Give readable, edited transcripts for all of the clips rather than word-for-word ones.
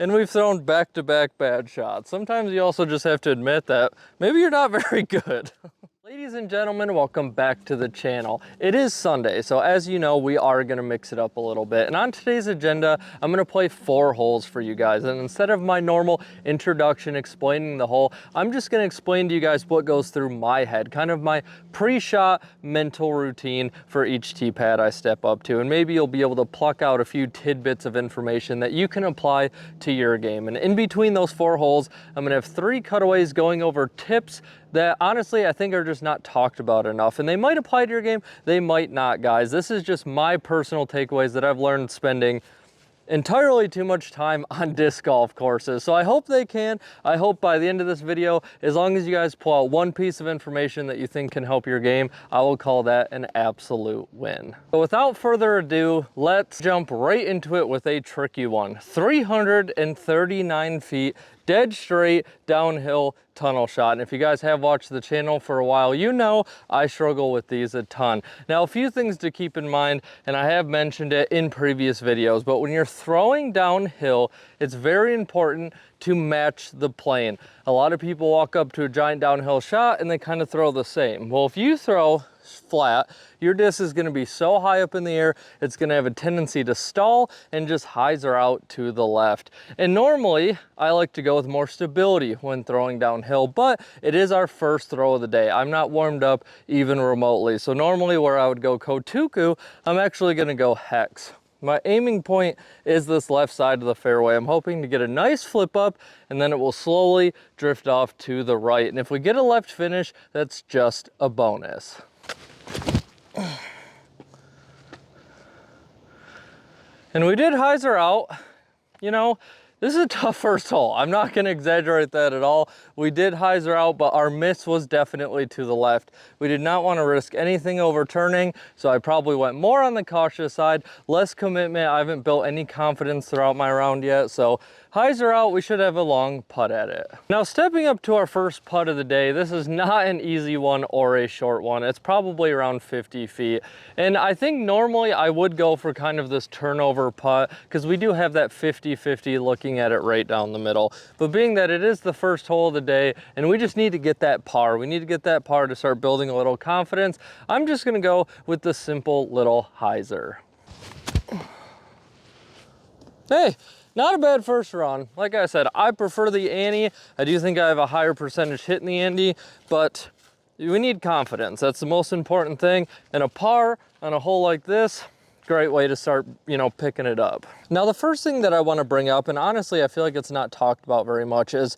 and we've thrown back-to-back bad shots. Sometimes you also just have to admit that maybe you're not very good. Ladies and gentlemen, welcome back to the channel. It is Sunday, so as you know, we are gonna mix it up a little bit. And on today's agenda, I'm gonna play 4 holes for you guys. And instead of my normal introduction explaining the hole, I'm just gonna explain to you guys what goes through my head, kind of my pre-shot mental routine for each tee pad I step up to. And maybe you'll be able to pluck out a few tidbits of information that you can apply to your game. And in between those 4 holes, I'm gonna have 3 cutaways going over tips that honestly I think are just not talked about enough, and they might apply to your game, they might not, guys. This is just my personal takeaways that I've learned spending entirely too much time on disc golf courses. So I hope they can. I hope by the end of this video, as long as you guys pull out one piece of information that you think can help your game, I will call that an absolute win. So without further ado, let's jump right into it with a tricky one. 339 feet, dead straight downhill tunnel shot. And if you guys have watched the channel for a while, you know I struggle with these a ton. Now, a few things to keep in mind, and I have mentioned it in previous videos, but when you're throwing downhill, it's very important to match the plane. A lot of people walk up to a giant downhill shot and they kind of throw the same. Well, if you throw flat, your disc is going to be so high up in the air, it's going to have a tendency to stall and just hyzer out to the left. And normally, I like to go with more stability when throwing downhill, but it is our first throw of the day. I'm not warmed up even remotely. So normally where I would go Kotuku, I'm actually going to go hex. My aiming point is this left side of the fairway. I'm hoping to get a nice flip up, and then it will slowly drift off to the right. And if we get a left finish, that's just a bonus. And we did hyzer out. You know, this is a tough first hole. I'm not going to exaggerate that at all. We did hyzer out, but our miss was definitely to the left. We did not want to risk anything overturning, so I probably went more on the cautious side, less commitment. I haven't built any confidence throughout my round yet, so hyzer out, we should have a long putt at it. Now, stepping up to our first putt of the day, this is not an easy one or a short one. It's probably around 50 feet. And I think normally I would go for kind of this turnover putt because we do have that 50-50 looking at it right down the middle. But being that it is the first hole of the day and we just need to get that par, we need to get that par to start building a little confidence, I'm just gonna go with the simple little hyzer. Hey, not a bad first run. Like I said, I prefer the Annie. I do think I have a higher percentage hit in the Andy, but we need confidence. That's the most important thing. And a par on a hole like this, great way to start, you know, picking it up. Now, the first thing that I want to bring up, and honestly, I feel like it's not talked about very much, is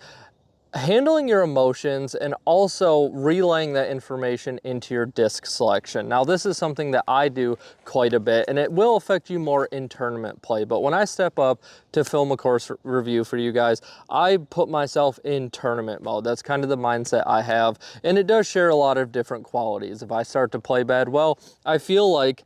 handling your emotions and also relaying that information into your disc selection. Now, this is something that I do quite a bit, and it will affect you more in tournament play. But when I step up to film a course review for you guys, I put myself in tournament mode. That's kind of the mindset I have, and it does share a lot of different qualities. If I start to play bad, well, I feel like,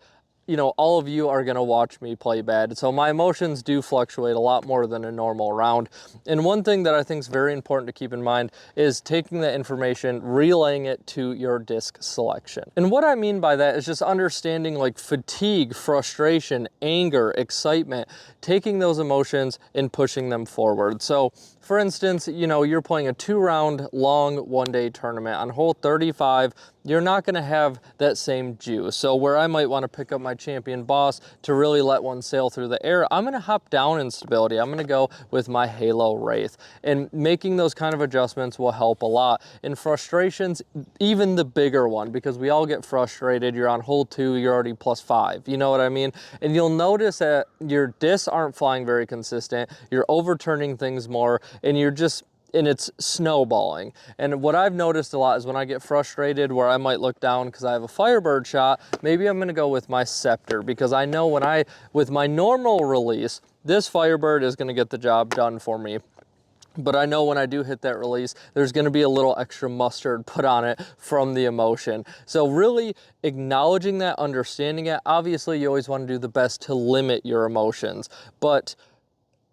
you know, all of you are going to watch me play bad. So my emotions do fluctuate a lot more than a normal round. And one thing that I think is very important to keep in mind is taking that information, relaying it to your disc selection. And what I mean by that is just understanding like fatigue, frustration, anger, excitement, taking those emotions and pushing them forward. So for instance, you know, you're playing a 2-round long one-day tournament. On hole 35, you're not going to have that same juice. So where I might want to pick up my champion boss to really let one sail through the air, I'm going to hop down in stability. I'm going to go with my Halo Wraith. And making those kind of adjustments will help a lot. In frustrations, even the bigger one, because we all get frustrated. You're on hole 2, you're already +5. You know what I mean? And you'll notice that your discs aren't flying very consistent. You're overturning things more, and it's snowballing. And what I've noticed a lot is when I get frustrated where I might look down because I have a Firebird shot, maybe I'm going to go with my Scepter, because I know with my normal release, this Firebird is going to get the job done for me. But I know when I do hit that release, there's going to be a little extra mustard put on it from the emotion. So really acknowledging that, understanding it. Obviously, you always want to do the best to limit your emotions, but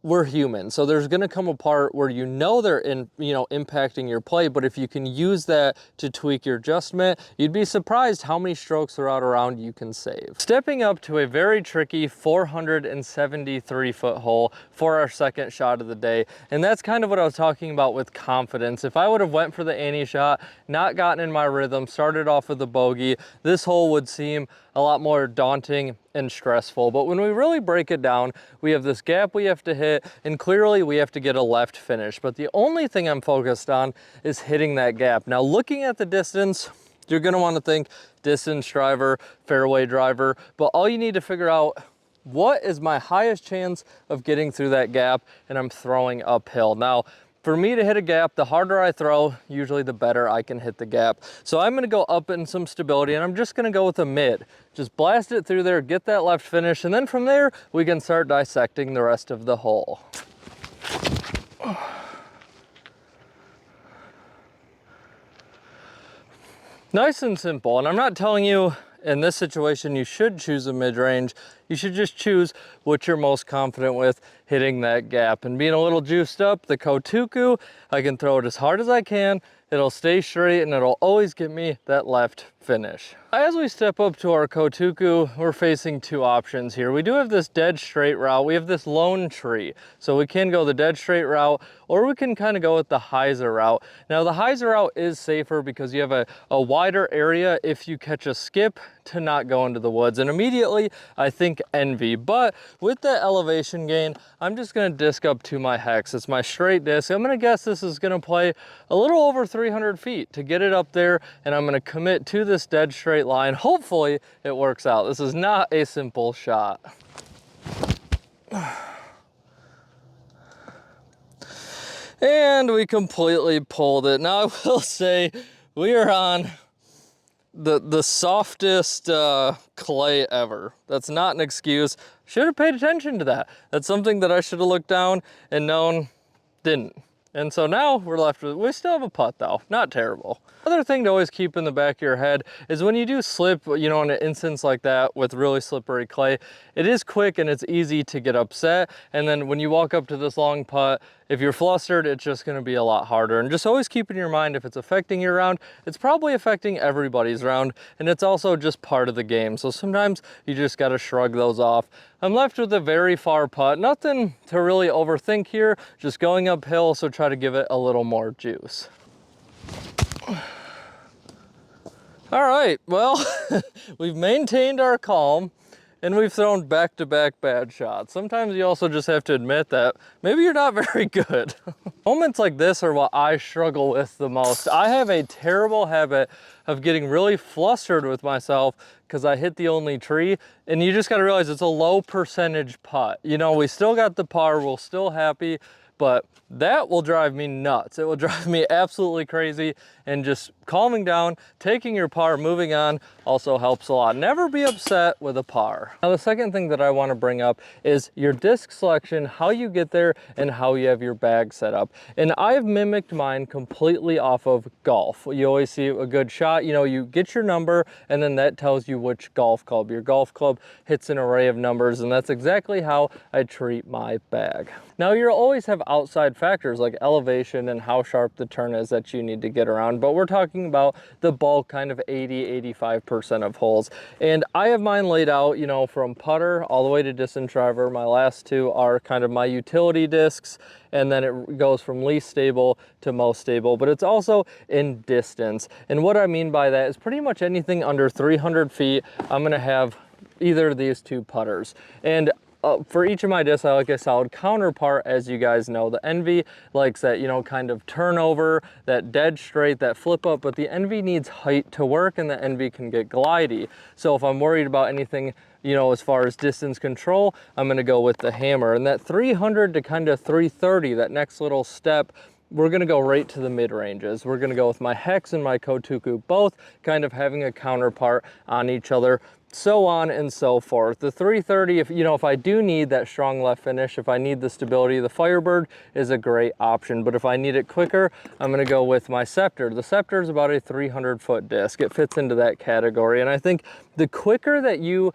we're human, so there's going to come a part where you know they're impacting your play, but if you can use that to tweak your adjustment, you'd be surprised how many strokes throughout a round you can save. Stepping up to a very tricky 473 foot hole for our second shot of the day, and that's kind of what I was talking about with confidence. If I would have went for the Annie shot, not gotten in my rhythm, started off with a bogey, this hole would seem a lot more daunting and stressful. But when we really break it down, we have this gap we have to hit, and clearly we have to get a left finish. But the only thing I'm focused on is hitting that gap. Now, looking at the distance, you're gonna wanna think distance driver, fairway driver, but all you need to figure out, what is my highest chance of getting through that gap, and I'm throwing uphill. Now, for me to hit a gap, the harder I throw, usually the better I can hit the gap. So I'm gonna go up in some stability, and I'm just gonna go with a mid. Just blast it through there, get that left finish, and then from there, we can start dissecting the rest of the hole. Nice and simple, and I'm not telling you in this situation you should choose a mid-range. You should just choose what you're most confident with hitting that gap. And being a little juiced up, the Kotuku, I can throw it as hard as I can, it'll stay straight, and it'll always get me that left finish. As we step up to our Kotuku, we're facing two options here. We do have this dead straight route. We have this lone tree. So we can go the dead straight route, or we can kind of go with the hyzer route. Now the hyzer route is safer because you have a wider area if you catch a skip to not go into the woods. And immediately I think envy, but with that elevation gain, I'm just gonna disc up to my hex. It's my straight disc. I'm gonna guess this is gonna play a little over 300 feet to get it up there, and I'm gonna commit to this dead straight line. Hopefully it works out. This is not a simple shot. And we completely pulled it. Now I will say we are on the softest clay ever. That's not an excuse. Should have paid attention to that. That's something that I should have looked down and known, didn't. And so now we're left with, we still have a putt though, not terrible. Other thing to always keep in the back of your head is when you do slip, in an instance like that with really slippery clay, it is quick and it's easy to get upset. And then when you walk up to this long putt, if you're flustered, it's just gonna be a lot harder. And just always keep in your mind, if it's affecting your round, it's probably affecting everybody's round, and it's also just part of the game. So sometimes you just gotta shrug those off. I'm left with a very far putt. Nothing to really overthink here, just going uphill, so try to give it a little more juice. All right, well, we've maintained our calm and we've thrown back-to-back bad shots. Sometimes you also just have to admit that maybe you're not very good. Moments like this are what I struggle with the most. I have a terrible habit of getting really flustered with myself because I hit the only tree, and you just gotta realize it's a low percentage putt. We still got the par, we're still happy, but that will drive me nuts. It will drive me absolutely crazy, and just calming down, taking your par, moving on also helps a lot. Never be upset with a par. Now the second thing that I want to bring up is your disc selection, how you get there, and how you have your bag set up. And I've mimicked mine completely off of golf. You always see a good shot, you get your number, and then that tells you which golf club. Your golf club hits an array of numbers, and that's exactly how I treat my bag. Now you'll always have outside factors like elevation and how sharp the turn is that you need to get around, but we're talking about the bulk, kind of 80–85% of holes. And I have mine laid out, from putter all the way to distance driver. My last two are kind of my utility discs, and then it goes from least stable to most stable, but it's also in distance. And what I mean by that is pretty much anything under 300 feet, I'm gonna have either of these two putters. And for each of my discs, I like a solid counterpart, as you guys know. The Envy likes that, kind of turnover, that dead straight, that flip up, but the Envy needs height to work, and the Envy can get glidey. So if I'm worried about anything, as far as distance control, I'm gonna go with the Hammer. And that 300 to kind of 330, that next little step, we're gonna go right to the mid-ranges. We're gonna go with my Hex and my Kotuku, both kind of having a counterpart on each other, so on and so forth. The 330, if I do need that strong left finish, if I need the stability, the Firebird is a great option. But if I need it quicker, I'm gonna go with my Scepter. The Scepter is about a 300-foot disc. It fits into that category. And I think the quicker that you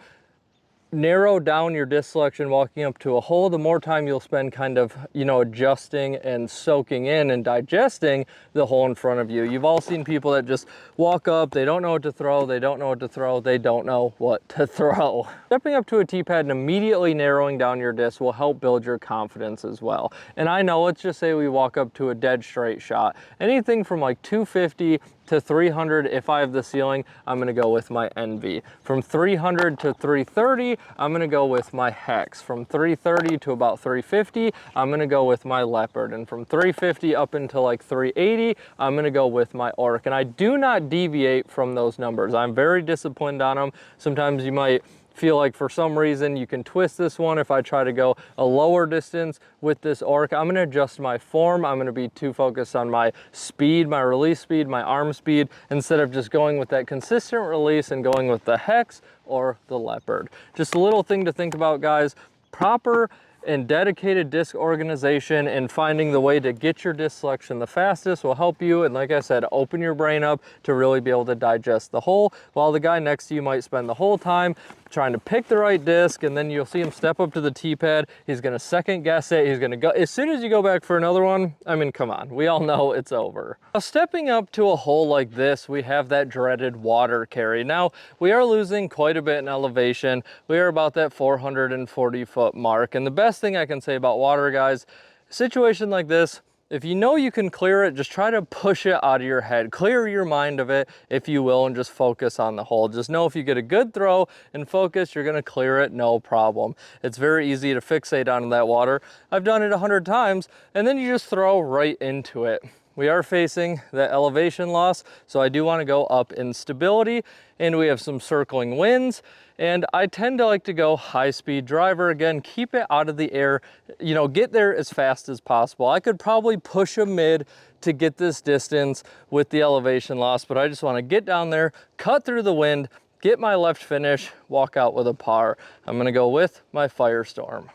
narrow down your disc selection walking up to a hole, the more time you'll spend kind of, you know, adjusting and soaking in and digesting the hole in front of you. You've all seen people that just walk up, they don't know what to throw, they don't know what to throw, they don't know what to throw. Stepping up to a tee pad and immediately narrowing down your disc will help build your confidence as well. And I know, let's just say we walk up to a dead straight shot. Anything from like 250 to 300, if I have the ceiling, I'm gonna go with my Envy. From 300 to 330, I'm gonna go with my Hex. From 330 to about 350, I'm gonna go with my Leopard. And from 350 up until like 380, I'm gonna go with my Orc. And I do not deviate from those numbers. I'm very disciplined on them. Sometimes you might feel like for some reason you can twist this one. If I try to go a lower distance with this Orc, I'm gonna adjust my form. I'm gonna be too focused on my speed, my release speed, my arm speed, instead of just going with that consistent release and going with the Hex or the Leopard. Just a little thing to think about, guys. Proper and dedicated disc organization and finding the way to get your disc selection the fastest will help you. And like I said, open your brain up to really be able to digest the hole, while the guy next to you might spend the whole time trying to pick the right disc, and then you'll see him step up to the tee pad. He's gonna second guess it. He's gonna go, as soon as you go back for another one, I mean, come on, we all know it's over. Now, stepping up to a hole like this, we have that dreaded water carry. Now, we are losing quite a bit in elevation. We are about that 440 foot mark. And the best thing I can say about water, guys, situation like this, if you know you can clear it, just try to push it out of your head. Clear your mind of it, if you will, and just focus on the hole. Just know if you get a good throw and focus, you're gonna clear it, no problem. It's very easy to fixate onto that water. I've done it 100 times, and then you just throw right into it. We are facing that elevation loss, so I do want to go up in stability, and we have some circling winds, and I tend to like to go high-speed driver. Again, keep it out of the air, you know, get there as fast as possible. I could probably push a mid to get this distance with the elevation loss, but I just want to get down there, cut through the wind, get my left finish, walk out with a par. I'm going to go with my Firestorm.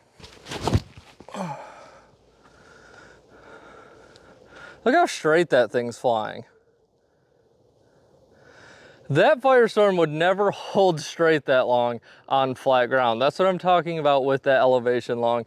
Look how straight that thing's flying. That Firestorm would never hold straight that long on flat ground. That's what I'm talking about with that elevation loss.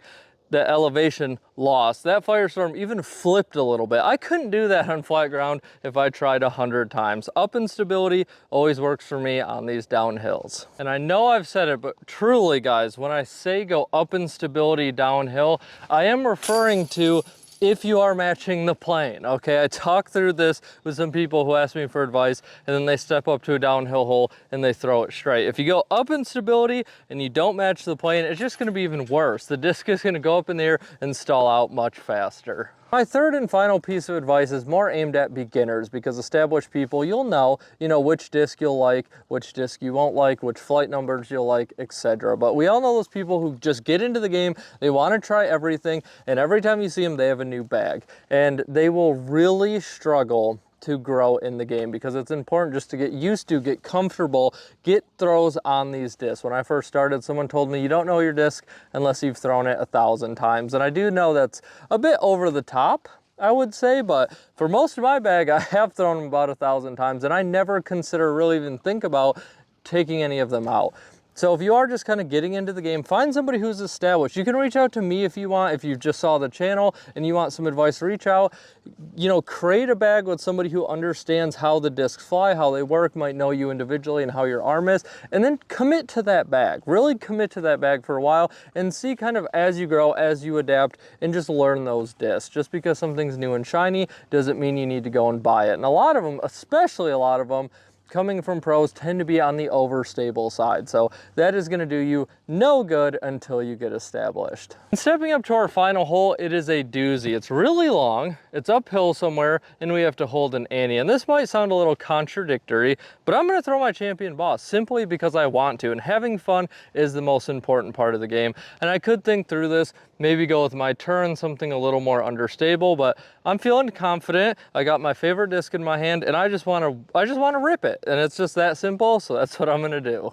That Firestorm even flipped a little bit. I couldn't do that on flat ground if I tried 100 times. Up in stability always works for me on these downhills. And I know I've said it, but truly, guys, when I say go up in stability downhill, I am referring to if you are matching the plane, okay? I talked through this with some people who ask me for advice, and then they step up to a downhill hole and they throw it straight. If you go up in stability and you don't match the plane, it's just gonna be even worse. The disc is gonna go up in the air and stall out much faster. My third and final piece of advice is more aimed at beginners, because established people, you'll know, which disc you'll like, which disc you won't like, which flight numbers you'll like, etc. But we all know those people who just get into the game, they want to try everything, and every time you see them, they have a new bag. And they will really struggle to grow in the game, because it's important just to get used to, get comfortable, get throws on these discs. When I first started, someone told me you don't know your disc unless you've thrown it 1,000 times. And I do know that's a bit over the top, I would say, but for most of my bag, I have thrown them about 1,000 times, and I never consider, really even think about taking any of them out. So if you are just kind of getting into the game, find somebody who's established. You can reach out to me if you want. If you just saw the channel and you want some advice, reach out. Create a bag with somebody who understands how the discs fly, how they work, might know you individually and how your arm is, and then commit to that bag. Really commit to that bag for a while and see kind of as you grow, as you adapt, and just learn those discs. Just because something's new and shiny doesn't mean you need to go and buy it. And a lot of them, especially a lot of them, coming from pros, tend to be on the overstable side. So that is gonna do you no good until you get established. And stepping up to our final hole, it is a doozy. It's really long, it's uphill somewhere, and we have to hold an ante. And this might sound a little contradictory, but I'm gonna throw my Champion Boss simply because I want to, and having fun is the most important part of the game. And I could think through this, maybe go with my turn, something a little more understable, but I'm feeling confident. I got my favorite disc in my hand, and I just wanna rip it. And it's just that simple, so that's what I'm gonna do.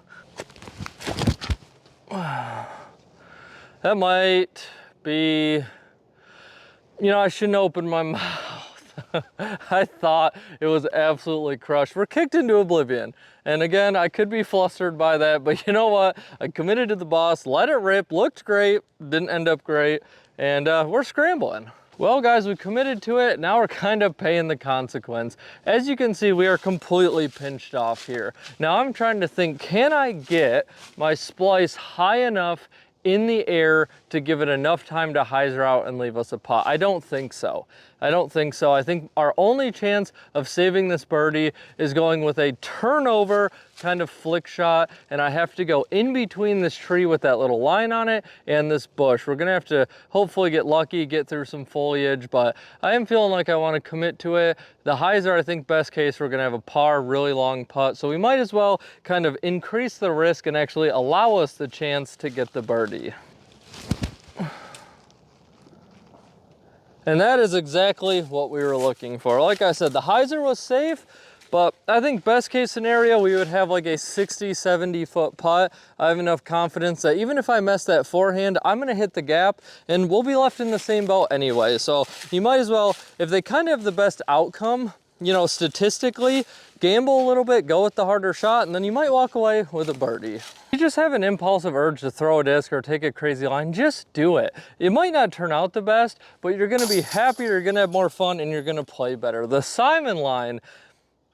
That might be, I shouldn't open my mouth. I thought it was absolutely crushed. We're kicked into oblivion. And again, I could be flustered by that, but you know what? I committed to the boss, let it rip, looked great, didn't end up great, and we're scrambling. Well guys, we committed to it, now we're kind of paying the consequence. As you can see, we are completely pinched off here. Now I'm trying to think, can I get my splice high enough in the air to give it enough time to hyzer out and leave us a putt? I don't think so. I don't think so. I think our only chance of saving this birdie is going with a turnover kind of flick shot, and I have to go in between this tree with that little line on it and this bush. We're gonna have to hopefully get lucky, get through some foliage, but I am feeling like I wanna commit to it. The hyzer, I think best case, we're gonna have a par, really long putt, so we might as well kind of increase the risk and actually allow us the chance to get the birdie. And that is exactly what we were looking for. Like I said, the hyzer was safe, but I think best case scenario, we would have like a 60, 70 foot putt. I have enough confidence that even if I mess that forehand, I'm gonna hit the gap and we'll be left in the same boat anyway. So you might as well, if they kind of have the best outcome, you know, statistically, gamble a little bit, go with the harder shot, and then you might walk away with a birdie. You just have an impulsive urge to throw a disc or take a crazy line, just do it. It might not turn out the best, but you're gonna be happier, you're gonna have more fun, and you're gonna play better. The Simon line,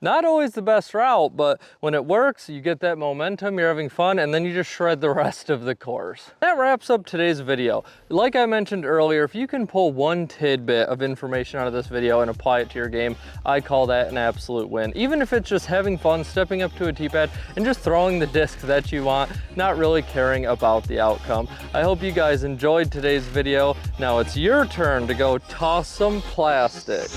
not always the best route, but when it works, you get that momentum, you're having fun, and then you just shred the rest of the course. That wraps up today's video. Like I mentioned earlier, if you can pull one tidbit of information out of this video and apply it to your game, I call that an absolute win. Even if it's just having fun, stepping up to a tee pad, and just throwing the disc that you want, not really caring about the outcome. I hope you guys enjoyed today's video. Now it's your turn to go toss some plastic.